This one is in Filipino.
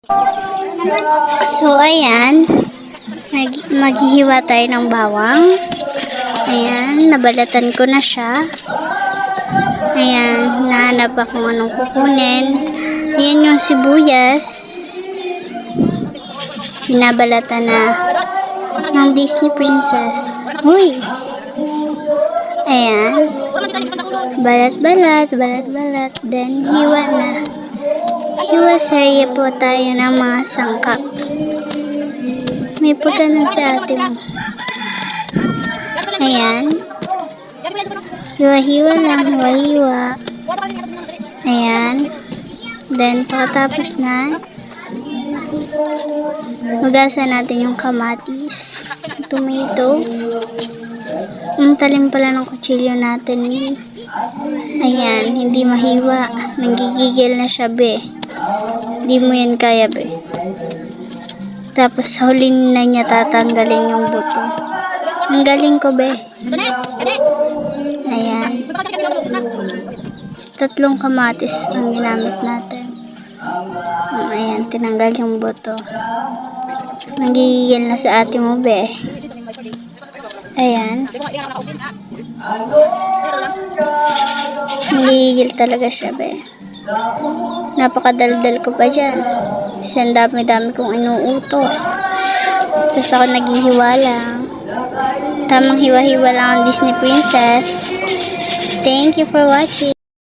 So, ayan. Maghihiwa tayo ng bawang. Ayan, nabalatan ko na siya. Ayan, nahanap ako kung anong kukunin. Ayan yung sibuyas. Binabalatan na ng Disney Princess. Uy! Ayan. Balat-balat, balat-balat. Then, hiwa na. Hiwa-serye po tayo ng mga sangkap. May pagkanan sa atin. Ayan. Hiwa-hiwa lang, hiwa-hiwa. Ayan. Then, pagkatapos na, hugasan natin yung kamatis, tomato. Ang talim pala ng kutsilyo natin. Ayan, hindi mahiwa. Nanggigigil na siya, be. Hindi mo yan kaya, be. Tapos, sa huli na niya tatanggalin yung buto. Ang galing ko, be. Ayan. 3 kamatis ang ginamit natin. Ayan, tinanggal yung buto. Nanggigigil na sa ate mo, be. Ayan. Nanggigigil talaga siya, be. Napakadaldal ko pa dyan. Kasi ang dami-dami kong inuutos. Tapos ako naghihiwa lang. Tamang hiwa-hiwa lang ang Disney Princess. Thank you for watching.